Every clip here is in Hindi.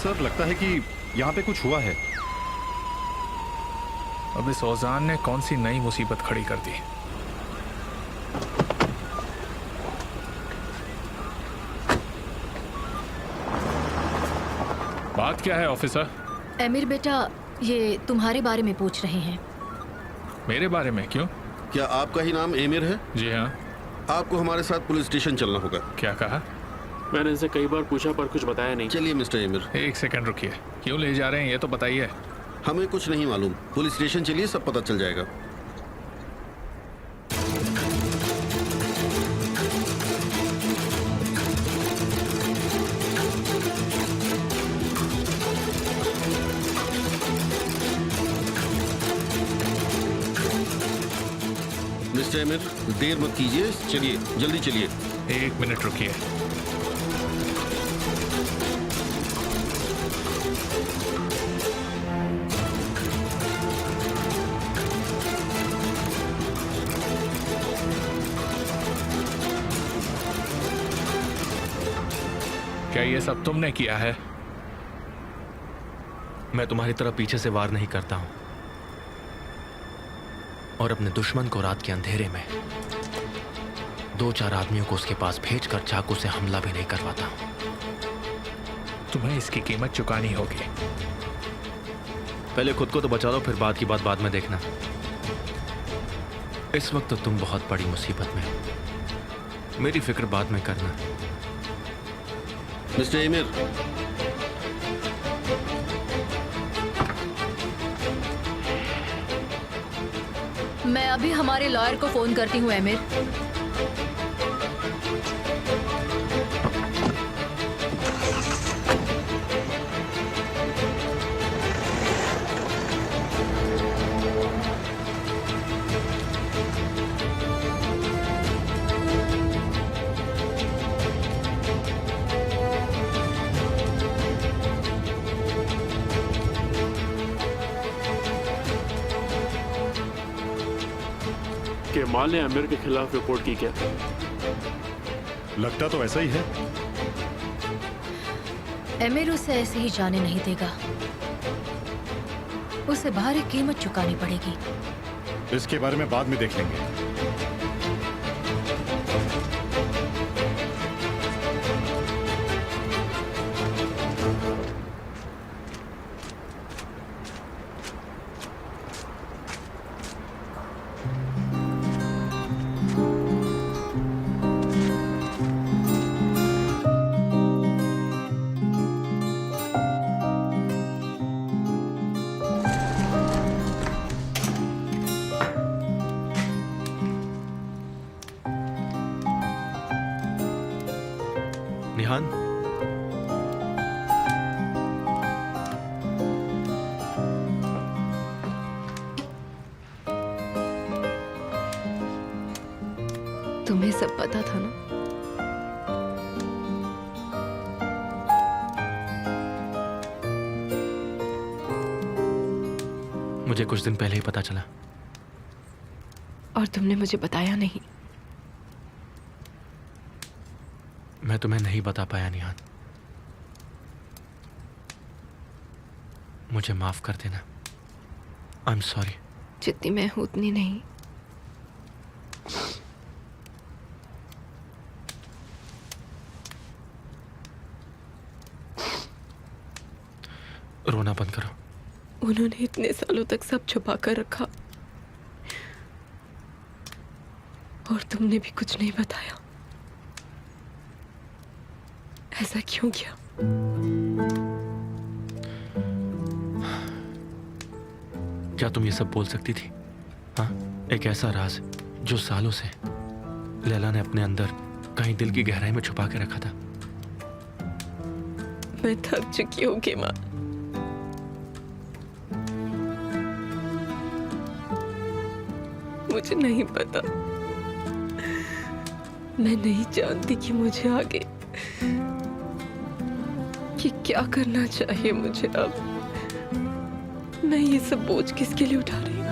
सर, लगता है कि यहाँ पे कुछ हुआ है। अब इस औजान ने कौन सी नई मुसीबत खड़ी कर दी। बात क्या है ऑफिसर? एमिर बेटा, ये तुम्हारे बारे में पूछ रहे हैं। मेरे बारे में? क्यों? क्या आपका ही नाम एमिर है? जी हाँ। आपको हमारे साथ पुलिस स्टेशन चलना होगा। क्या कहा? मैंने इसे कई बार पूछा पर कुछ बताया नहीं। चलिए मिस्टर एमिर। एक सेकंड रुकिए, क्यों ले जा रहे हैं ये तो बताइए। हमें कुछ नहीं मालूम, पुलिस स्टेशन चलिए, सब पता चल जाएगा। मिस्टर एमिर, देर मत कीजिए, चलिए, जल्दी चलिए। एक मिनट रुकिए। क्या ये सब तुमने किया है? मैं तुम्हारी तरह पीछे से वार नहीं करता हूं और अपने दुश्मन को रात के अंधेरे में 2-4 आदमियों को उसके पास भेजकर चाकू से हमला भी नहीं करवाता हूं। तुम्हें इसकी कीमत चुकानी होगी। पहले खुद को तो बचा लो, फिर बात की बात बाद में देखना। इस वक्त तो तुम बहुत बड़ी मुसीबत में हो, मेरी फिक्र बाद में करना। मिस्टर एमिर, मैं अभी हमारे लॉयर को फोन करती हूँ एमिर। केमाल ने आमिर के खिलाफ रिपोर्ट की क्या? लगता तो ऐसा ही है। एमिर उसे ऐसे ही जाने नहीं देगा, उसे भारी कीमत चुकानी पड़ेगी। इसके बारे में बाद में देख लेंगे। निहान, तुम्हें सब पता था ना? मुझे कुछ दिन पहले ही पता चला। और तुमने मुझे बताया नहीं। मैं तुम्हें नहीं बता पाया निहान, मुझे माफ कर देना। I am sorry. जितनी मैं हूं उतनी नहीं। रोना बंद करो। उन्होंने इतने सालों तक सब छुपा कर रखा और तुमने भी कुछ नहीं बताया। ऐसा क्यों किया? क्या तुम ये सब बोल सकती थी? हाँ, एक ऐसा राज जो सालों से लैला ने अपने अंदर कहीं दिल की गहराई में छुपा के रखा था। मैं थक चुकी हूँ केमा। मुझे नहीं पता, मैं नहीं जानती कि मुझे आगे कि क्या करना चाहिए मुझे। अब मैं ये सब बोझ किसके लिए उठा रही हूँ?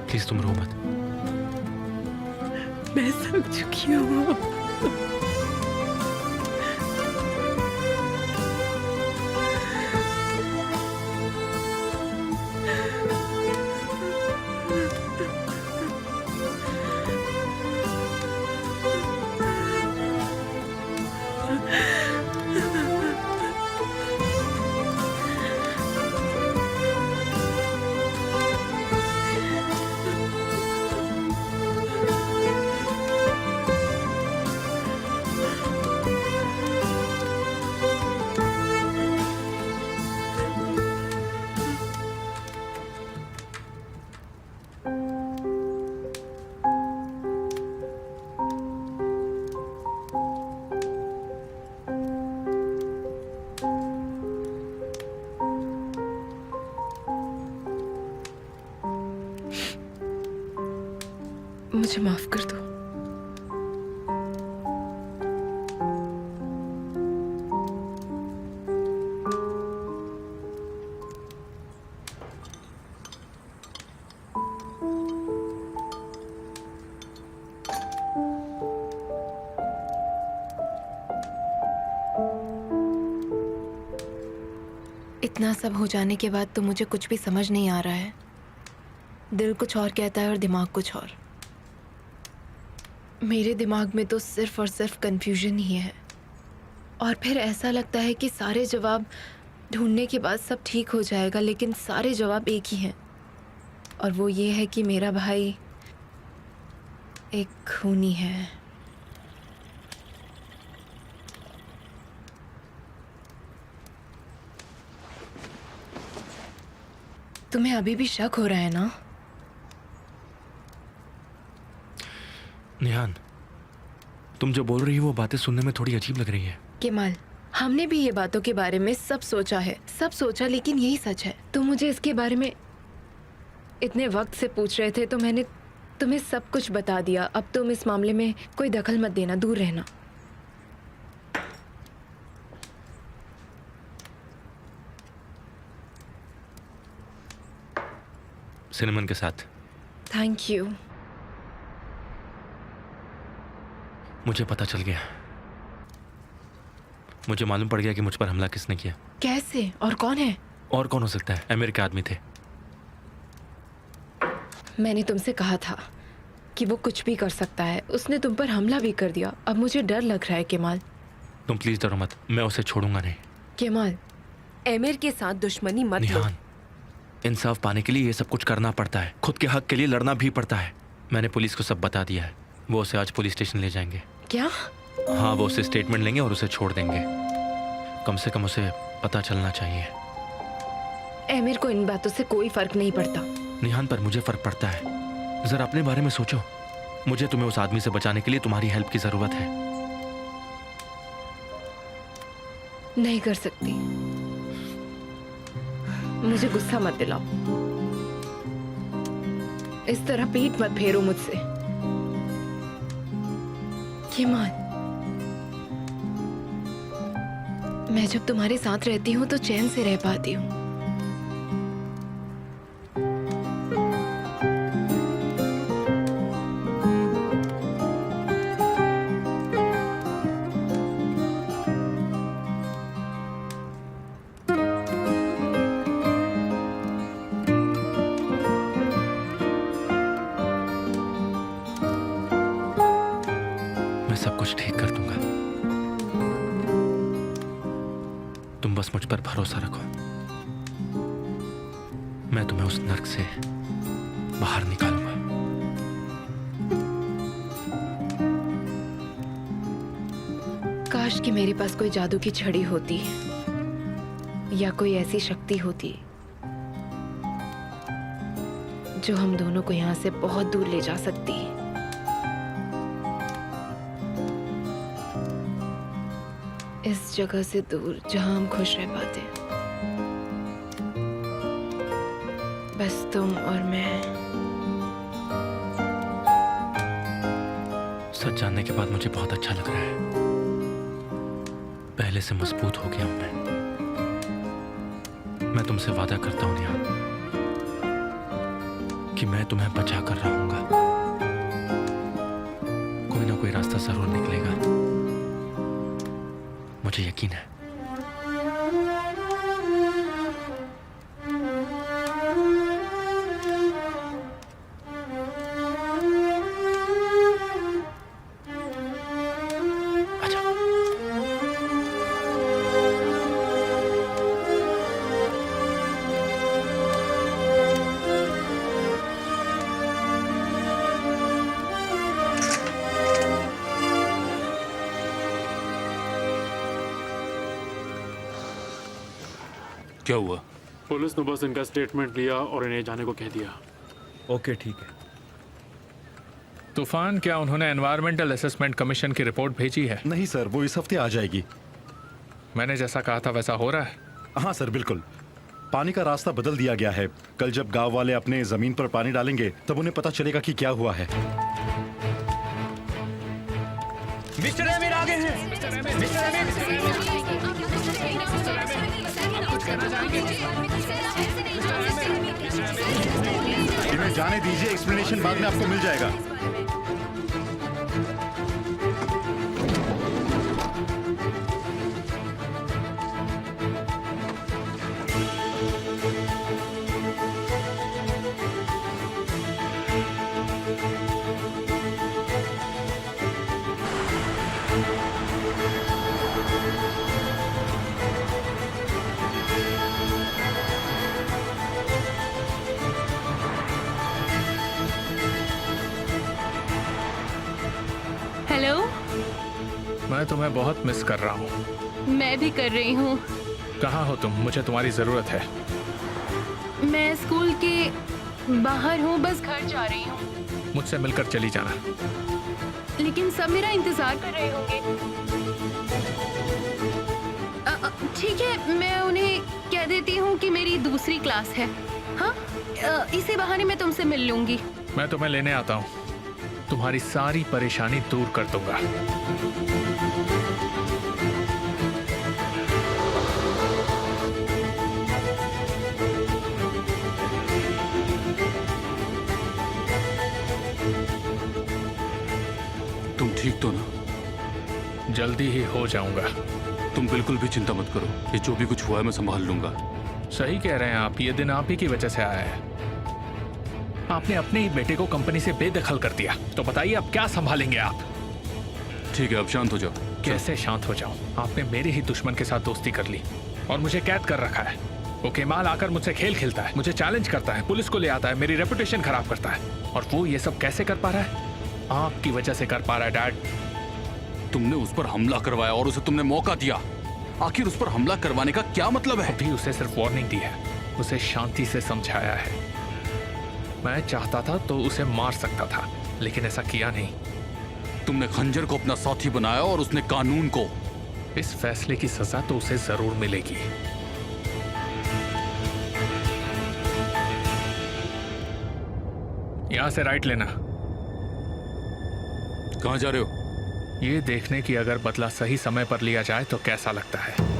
प्लीज तुम रो मत। मैं समझ चुकी हूँ। मुझे माफ कर दो। इतना सब हो जाने के बाद तो मुझे कुछ भी समझ नहीं आ रहा है। दिल कुछ और कहता है और दिमाग कुछ और। मेरे दिमाग में तो सिर्फ और सिर्फ कंफ्यूजन ही है, और फिर ऐसा लगता है कि सारे जवाब ढूंढने के बाद सब ठीक हो जाएगा, लेकिन सारे जवाब एक ही हैं, और वो ये है कि मेरा भाई एक खूनी है। तुम्हें अभी भी शक हो रहा है ना? निहान, तुम जो बोल रही हो वो बातें सुनने में थोड़ी अजीब लग रही है। केमाल, हमने भी ये बातों के बारे में सब सोचा है, सब सोचा, लेकिन यही सच है। तुम मुझे इसके बारे में इतने वक्त से पूछ रहे थे तो मैंने तुम्हें सब कुछ बता दिया। अब तुम इस मामले में कोई दखल मत देना, दूर रहना। सिनेमन के साथ। Thank you. मुझे पता चल गया, मुझे मालूम पड़ गया कि मुझ पर हमला किसने किया। कैसे और कौन है? और कौन हो सकता है? अमेरिका के आदमी थे। मैंने तुमसे कहा था कि वो कुछ भी कर सकता है। उसने तुम पर हमला भी कर दिया। अब मुझे डर लग रहा है केमाल। तुम प्लीज डरो मत, मैं उसे छोड़ूंगा नहीं। केमाल, एमिर के साथ दुश्मनी मत लो। निहान, इंसाफ पाने के लिए ये सब कुछ करना पड़ता है, खुद के हक के लिए लड़ना भी पड़ता है। मैंने पुलिस को सब बता दिया है, वो उसे आज पुलिस स्टेशन ले जाएंगे। क्या? हाँ, वो उसे स्टेटमेंट लेंगे और उसे छोड़ देंगे। कम से कम उसे पता चलना चाहिए। एमिर को इन बातों से कोई फर्क नहीं पड़ता। निहान, पर मुझे फर्क पड़ता है। जरा अपने बारे में सोचो। मुझे तुम्हें उस आदमी से बचाने के लिए तुम्हारी हेल्प की जरूरत है। नहीं कर सकती। मुझे गुस्सा मत दिलाओ। इस तरह पीठ मत फेरो मुझसे। केमाल, मैं जब तुम्हारे साथ रहती हूँ तो चैन से रह पाती हूँ। मैं सब कुछ ठीक कर दूंगा। तुम बस मुझ पर भरोसा रखो। मैं तुम्हें उस नर्क से बाहर निकालूंगा। काश कि मेरे पास कोई जादू की छड़ी होती या कोई ऐसी शक्ति होती जो हम दोनों को यहाँ से बहुत दूर ले जा सकती। इस जगह से दूर जहां हम खुश रह पाते। बस तुम और मैं। सच जानने के बाद मुझे बहुत अच्छा लग रहा है। पहले से मजबूत हो गया हूं मैं तुमसे वादा करता हूं निहान कि मैं तुम्हें बचा कर रहूंगा। कोई रास्ता जरूर निकलेगा, मुझे यकीन है। क्या हुआ? पुलिस ने बस इनका स्टेटमेंट लिया और इन्हें जाने को कह दिया। ओके ठीक है। तूफान, क्या उन्होंने एनवायरमेंटल असेसमेंट कमीशन की रिपोर्ट भेजी है? नहीं सर, वो इस हफ्ते आ जाएगी। मैंने जैसा कहा था वैसा हो रहा है? हाँ सर, बिल्कुल। पानी का रास्ता बदल दिया गया है। कल जब गांव वाले अपने जमीन पर पानी डालेंगे तब उन्हें पता चलेगा कि क्या हुआ है। मिस्टर एमिर आगे हैं। मिस्टर इन्हें जाने दीजिए, एक्सप्लेनेशन बाद में आपको मिल जाएगा। हेलो। मैं तुम्हें बहुत मिस कर रहा हूँ। मैं भी कर रही हूँ। कहाँ हो तुम? मुझे तुम्हारी जरूरत है। मैं स्कूल के बाहर हूँ, बस घर जा रही हूँ। मुझसे मिलकर चली जाना। लेकिन सब मेरा इंतजार कर रहे होंगे। ठीक है, मैं उन्हें कह देती हूँ कि मेरी दूसरी क्लास है। हाँ, इसी बहाने मैं तुमसे मिल लूंगी। मैं तुम्हें लेने आता हूँ, तुम्हारी सारी परेशानी दूर कर दूंगा। तुम ठीक तो ना? जल्दी ही हो जाऊंगा। तुम बिल्कुल भी चिंता मत करो, ये जो भी कुछ हुआ है मैं संभाल लूंगा। सही कह रहे हैं आप, ये दिन आप ही की वजह से आया है। आपने अपने ही बेटे को कंपनी से बेदखल कर दिया, तो बताइए अब क्या संभालेंगे आप? ठीक है, अब शांत हो जाओ। कैसे शांत हो जाऊं? आपने मेरे ही दुश्मन के साथ दोस्ती कर ली और मुझे कैद कर रखा है। वो केमाल आकर मुझसे खेल खेलता है, मुझे चैलेंज करता है, पुलिस को ले आता है, मेरी रेपुटेशन खराब करता है। और वो ये सब कैसे कर पा रहा है? आपकी वजह से कर पा रहा है डैड। तुमने उस पर हमला करवाया और उसे तुमने मौका दिया। आखिर उस पर हमला करवाने का क्या मतलब है? अभी उसे सिर्फ वार्निंग दी है, उसे शांति से समझाया है। मैं चाहता था तो उसे मार सकता था, लेकिन ऐसा किया नहीं। तुमने खंजर को अपना साथी बनाया और उसने कानून को। इस फैसले की सजा तो उसे जरूर मिलेगी। यहां से राइट लेना। कहां जा रहे हो? ये देखने की अगर बदला सही समय पर लिया जाए तो कैसा लगता है।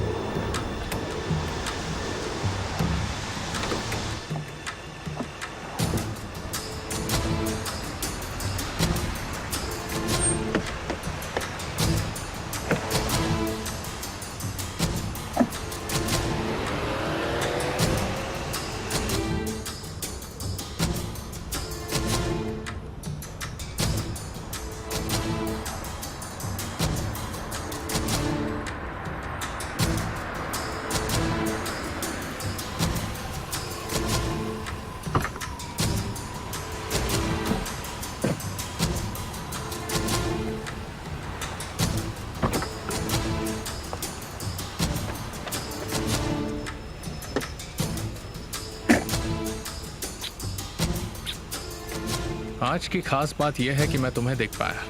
आज की खास बात यह है कि मैं तुम्हें देख पाया।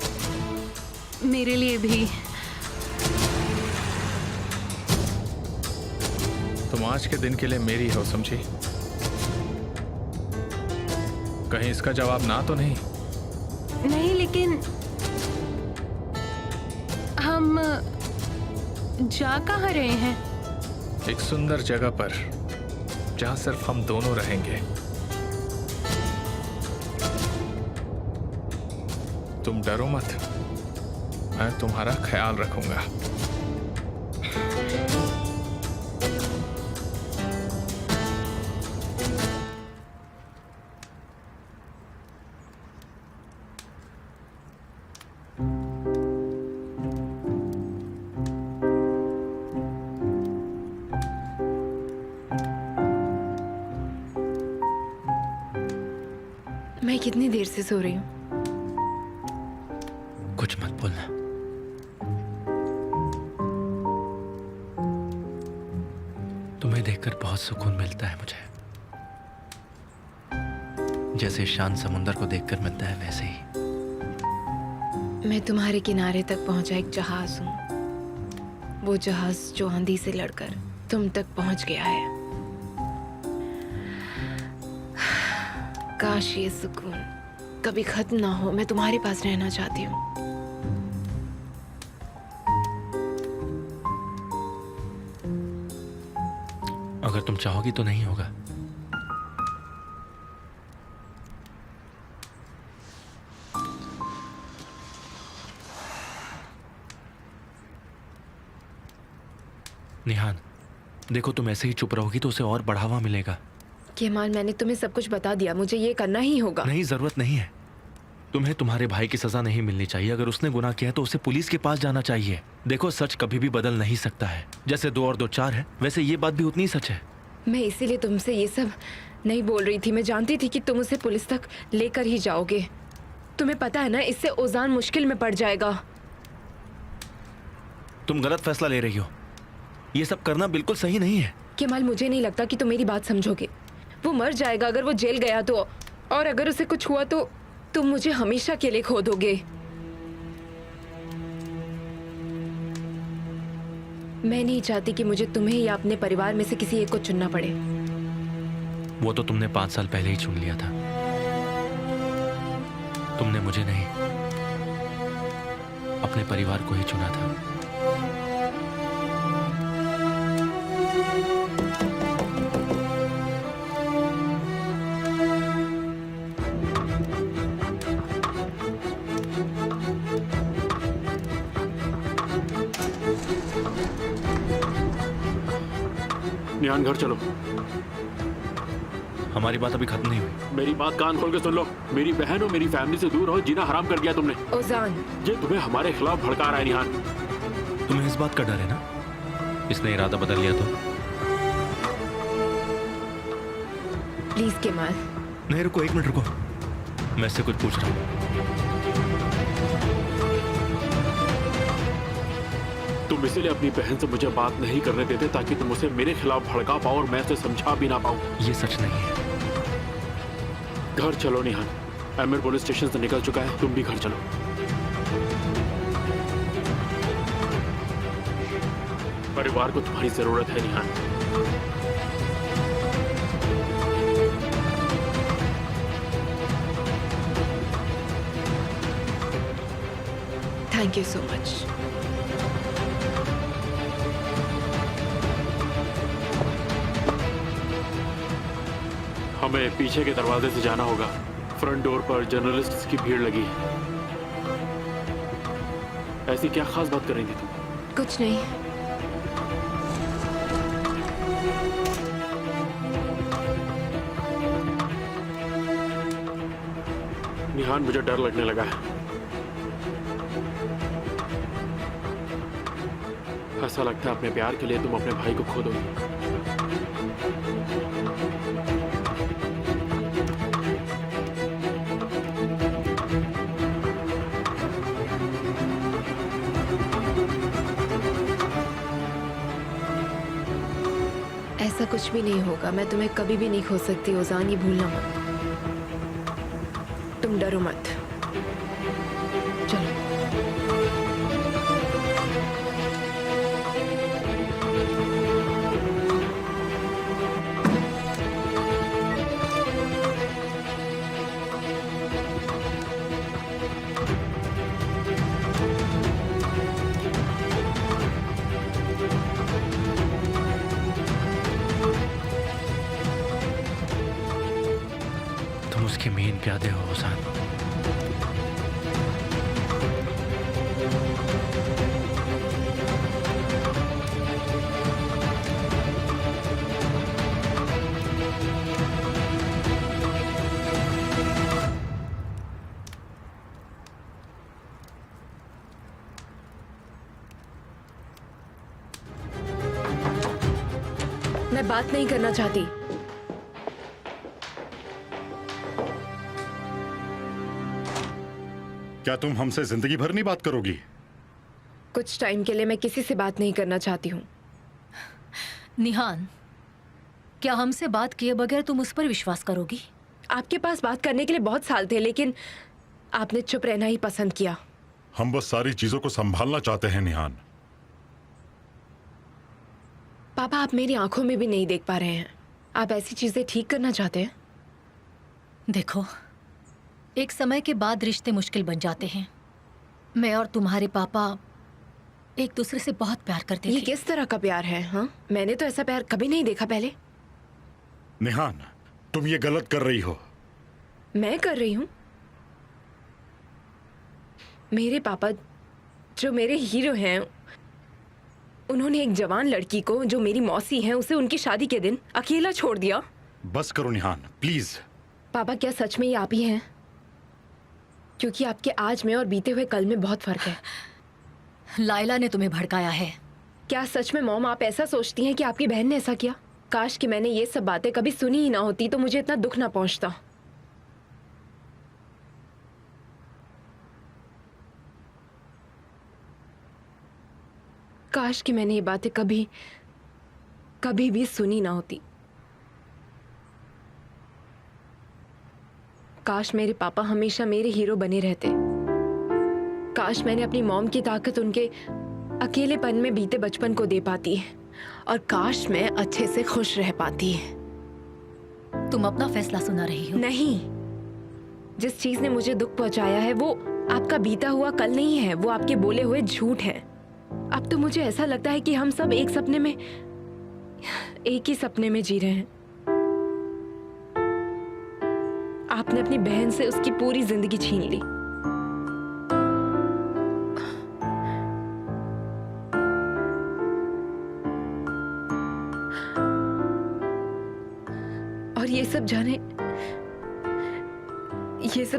मेरे लिए भी। तुम आज के दिन के लिए मेरी हो, समझी? कहीं इसका जवाब ना तो नहीं? नहीं, लेकिन हम जा कहाँ रहे हैं? एक सुंदर जगह पर जहां सिर्फ हम दोनों रहेंगे। तुम डरो मत, मैं तुम्हारा ख्याल रखूंगा। मैं कितनी देर से सो रही हूँ? कुछ मत बोलना। तुम्हें देखकर बहुत सुकून मिलता है मुझे, जैसे शांत समुंदर को देखकर मिलता है वैसे ही। मैं तुम्हारे किनारे तक पहुंचा एक जहाज हूँ, वो जहाज जो आंधी से लड़कर तुम तक पहुंच गया है। काश ये सुकून कभी खत्म ना हो। मैं तुम्हारे पास रहना चाहती हूँ। अगर तुम चाहोगी तो नहीं होगा। निहान, देखो तुम ऐसे ही चुप रहोगी तो उसे और बढ़ावा मिलेगा। केमाल, मैंने तुम्हें सब कुछ बता दिया, मुझे ये करना ही होगा। नहीं, जरूरत नहीं है। तुम्हें तुम्हारे भाई की सजा नहीं मिलनी चाहिए। अगर उसने गुनाह किया है तो उसे पुलिस के पास जाना चाहिए। देखो, सच कभी भी बदल नहीं सकता है। जैसे 2 और 2 4 है, वैसे ये बात भी उतनी सच है। मैं इसीलिए तुमसे ये सब नहीं बोल रही थी। मैं जानती थी कि तुम उसे पुलिस तक लेकर ही जाओगे। तुम्हें पता है ना, इससे ओजान मुश्किल में पड़ जाएगा। तुम गलत फैसला ले रही हो। ये सब करना बिल्कुल सही नहीं है। केमाल, मुझे नहीं लगता कि तुम मेरी बात समझोगे। वो मर जाएगा अगर वो जेल गया तो, और अगर उसे कुछ हुआ तो तुम मुझे हमेशा के लिए खो दोगे। मैं नहीं चाहती कि मुझे तुम्हें या अपने परिवार में से किसी एक को चुनना पड़े। वो तो तुमने 5 साल पहले ही चुन लिया था। तुमने मुझे नहीं, अपने परिवार को ही चुना था। निहान, घर चलो। हमारी बात अभी खत्म नहीं हुई। मेरी बात कान खोल के सुन लो। मेरी बहन और मेरी फैमिली से दूर हो, जीना हराम कर दिया तुमने। ओजान, ये तुम्हें हमारे खिलाफ भड़का रहा है निहान। तुम्हें इस बात का डर है ना? इसने इरादा बदल लिया तो? Please Kemal. नहीं, रुको, 1 मिनट रुको। मैं इससे कुछ पूछ रहा हूँ। तुम इसीलिए अपनी बहन से मुझे बात नहीं करने देते ताकि तुम उसे मेरे खिलाफ भड़का पाओ और मैं उसे समझा भी ना पाऊं। ये सच नहीं है। घर चलो निहान। अमीर पुलिस स्टेशन से निकल चुका है, तुम भी घर चलो। परिवार को तुम्हारी जरूरत है Nihan. Thank you so much. हमें पीछे के दरवाजे से जाना होगा। फ्रंट डोर पर जर्नलिस्ट्स की भीड़ लगी है। ऐसी क्या खास बात कर रही थी तुम? कुछ नहीं। निहान, मुझे डर लगने लगा है। ऐसा लगता है अपने प्यार के लिए तुम अपने भाई को खो दोगी। ऐसा कुछ भी नहीं होगा। मैं तुम्हें कभी भी नहीं खो सकती ओजान, ये भूलना मत। तुम डरो मत। चलो। तुम उसके मेन प्यादे हो ओजान। मैं बात नहीं करना चाहती। क्या तुम हमसे जिंदगी भर नहीं बात करोगी? कुछ टाइम के लिए मैं किसी से बात नहीं करना चाहती हूँ। निहान, क्या हमसे बात किए बगैर तुम उस पर विश्वास करोगी? आपके पास बात करने के लिए बहुत साल थे, लेकिन आपने चुप रहना ही पसंद किया। हम बस सारी चीजों को संभालना चाहते हैं निहान। पापा, आप मेरी आंखों में भी नहीं देख पा रहे हैं। आप ऐसी चीजें ठीक करना चाहते हैं? देखो, एक समय के बाद रिश्ते मुश्किल बन जाते हैं। मैं और तुम्हारे पापा एक दूसरे से बहुत प्यार करते ये थे। किस तरह का प्यार है? हाँ, मैंने तो ऐसा प्यार कभी नहीं देखा पहले। निहान, तुम ये गलत कर रही हो। मैं कर रही हूँ? मेरे पापा, जो मेरे हीरो हैं, उन्होंने एक जवान लड़की को, जो मेरी मौसी है, उसे उनकी शादी के दिन अकेला छोड़ दिया। बस करो निहान, प्लीज। पापा, क्या सच में ये आप ही हैं? क्योंकि आपके आज में और बीते हुए कल में बहुत फर्क है। लाइला ने तुम्हें भड़काया है। क्या सच में मॉम आप ऐसा सोचती हैं कि आपकी बहन ने ऐसा किया? काश कि मैंने ये सब बातें कभी सुनी ही ना होती, तो मुझे इतना दुख ना पहुंचता। काश कि मैंने ये बातें कभी कभी भी सुनी ना होती। काश मेरे पापा हमेशा मेरे हीरो बने रहते। काश मैंने अपनी मॉम की ताकत उनके अकेलेपन में बीते बचपन को दे पाती, और काश मैं अच्छे से खुश रह पाती। तुम अपना फैसला सुना रही हो। नहीं, जिस चीज ने मुझे दुख पहुंचाया है वो आपका बीता हुआ कल नहीं है, वो आपके बोले हुए झूठ है। अब तो मुझे ऐसा लगता है कि हम सब एक ही सपने में जी रहे हैं। आपने अपनी बहन से उसकी पूरी जिंदगी छीन ली। और ये सब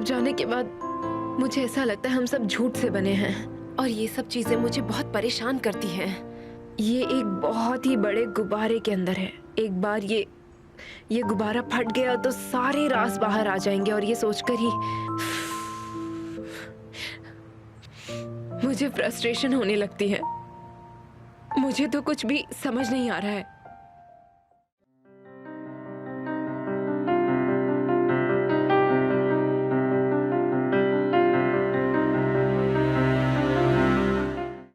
जाने के बाद मुझे ऐसा लगता है हम सब झूठ से बने हैं, और ये सब चीजें मुझे बहुत परेशान करती हैं। ये एक बहुत ही बड़े गुब्बारे के अंदर है। एक बार ये गुब्बारा फट गया तो सारे राज बाहर आ जाएंगे, और ये सोचकर ही मुझे फ्रस्ट्रेशन होने लगती है। मुझे तो कुछ भी समझ नहीं आ रहा है।